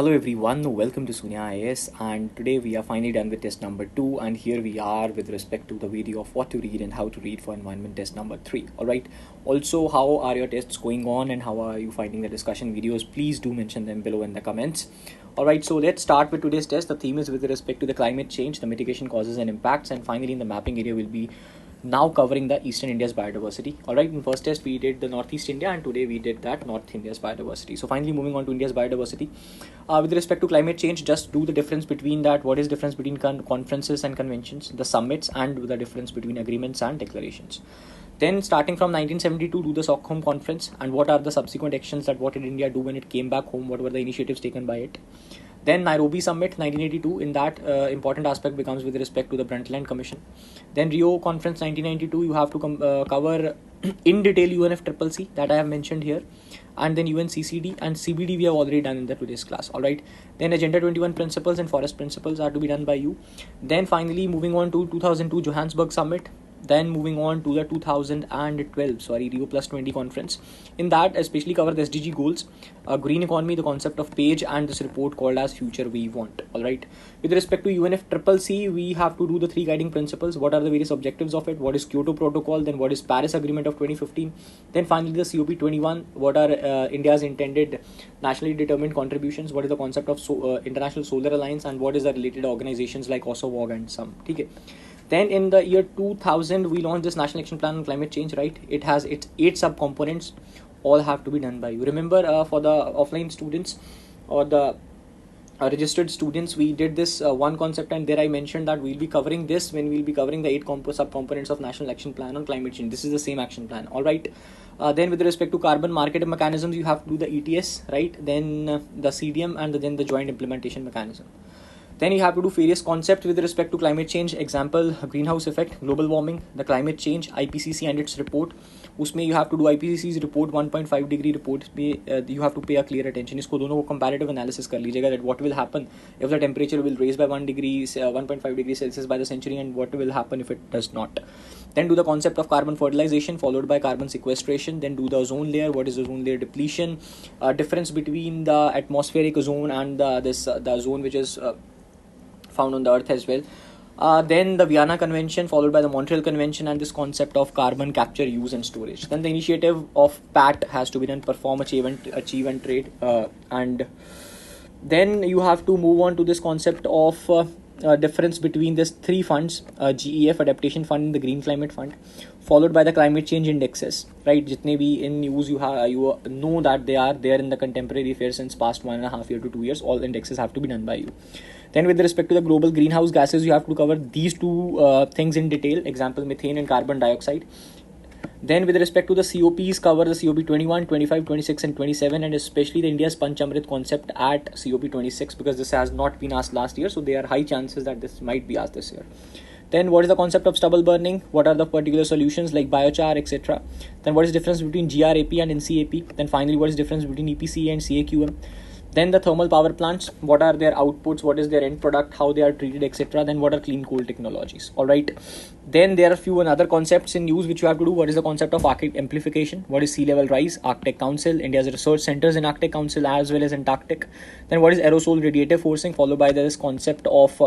Hello everyone, welcome to SUNYA IAS, and today we are finally done with test number 2, and here we are with respect to the video of what to read and how to read for environment test number 3. Alright, also how are your tests going on and how are you finding the discussion videos? Please do mention them below in the comments. Alright, so let's start with today's test. The theme is with respect to the climate change, the mitigation causes and impacts, and finally in the mapping area will be now covering the Eastern India's biodiversity. Alright, in first test we did the Northeast India, and today we did that North India's biodiversity. So finally moving on to India's biodiversity. With respect to climate change, just do the difference between that. What is difference between conferences and conventions, the summits, and the difference between agreements and declarations. Then starting from 1972, do the Stockholm Conference and what are the subsequent actions that what did India do when it came back home, what were the initiatives taken by it. Then Nairobi Summit 1982, in that important aspect becomes with respect to the Brundtland Commission. Then Rio Conference 1992, you have to cover in detail UNFCCC that I have mentioned here, and then UNCCD and CBD we have already done in the today's class. Alright, then Agenda 21 principles and forest principles are to be done by you. Then finally moving on to 2002 Johannesburg Summit. Then moving on to the 2012 Rio Plus 20 conference. In that especially cover the SDG goals, green economy, the concept of page, and this report called as Future We Want. Alright, with respect to UNFCCC, we have to do the 3 guiding principles. What are the various objectives of it? What is Kyoto Protocol? Then what is Paris Agreement of 2015? Then finally the COP21. What are India's intended nationally determined contributions? What is the concept of International Solar Alliance, and what is the related organizations like OSOWOG and some. Okay. Then in the year 2000, we launched this National Action Plan on Climate Change, right? It has its 8 subcomponents, all have to be done by you. Remember, for the offline students or the registered students, we did this one concept, and there I mentioned that we'll be covering this when we'll be covering the 8 subcomponents of National Action Plan on Climate Change. This is the same action plan, alright? Then with respect to carbon market mechanisms, you have to do the ETS, right? Then the CDM, and then the joint implementation mechanism. Then you have to do various concepts with respect to climate change. Example, greenhouse effect, global warming, the climate change, IPCC and its report. उसमें you have to do IPCC's report, 1.5 degree report. You have to pay a clear attention. इसको दोनों को comparative analysis कर लीजिएगा that what will happen if the temperature will raise by 1.5 degrees Celsius by the century, and what will happen if it does not. Then do the concept of carbon fertilization followed by carbon sequestration. Then do the ozone layer. What is the ozone layer depletion? Difference between the atmospheric ozone and the ozone which is found on the earth as well. Then the Vienna Convention followed by the Montreal Convention, and this concept of carbon capture, use and storage. Then the initiative of PAT has to be done, perform, achieve and trade. And then you have to move on to this concept of difference between these 3 funds, GEF, Adaptation Fund, and the Green Climate Fund, followed by the climate change indexes, right? Jitne bhi in news you know that they are there in the contemporary affairs since past 1.5 years to 2 years. All indexes have to be done by you. Then with respect to the global greenhouse gases, you have to cover these 2 things in detail. Example, methane and carbon dioxide. Then with respect to the COPs, cover the COP 21, 25, 26 and 27, and especially the India's Panchamrit concept at COP 26, because this has not been asked last year, so there are high chances that this might be asked this year. Then what is the concept of stubble burning? What are the particular solutions like biochar, etc.? Then what is the difference between GRAP and NCAP? Then finally, what is the difference between EPC and CAQM? Then the thermal power plants, what are their outputs, what is their end product, how they are treated, etc. Then what are clean coal technologies, alright. Then there are few other concepts in use which you have to do. What is the concept of Arctic amplification? What is sea level rise? Arctic Council, India's research centers in Arctic Council as well as Antarctic. Then what is aerosol radiative forcing, followed by this concept of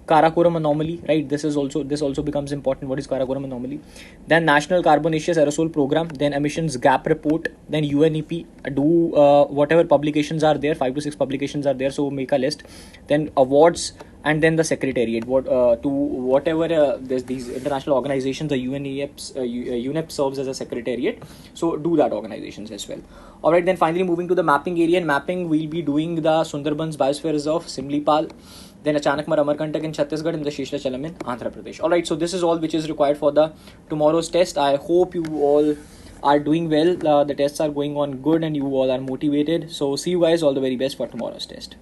Karakoram anomaly, right? This also becomes important. What is Karakoram anomaly? Then National Carbonaceous Aerosol Program, then emissions gap report, then UNEP, do whatever publications are there, 5 to 6 publications are there, so make a list. Then awards, and then the secretariat, to whatever there's these international organizations, the UNEP serves as a secretariat, so do that organizations as well. Alright, then finally moving to the mapping area. In mapping, we'll be doing the Sundarbans Biosphere Reserve, Simlipal, then Achanakmar Amarkantak in Chhattisgarh, and the Sheshchalam in Andhra Pradesh. Alright, so this is all which is required for the tomorrow's test. I hope you all are doing well. The tests are going on good and you all are motivated. So see you guys, all the very best for tomorrow's test.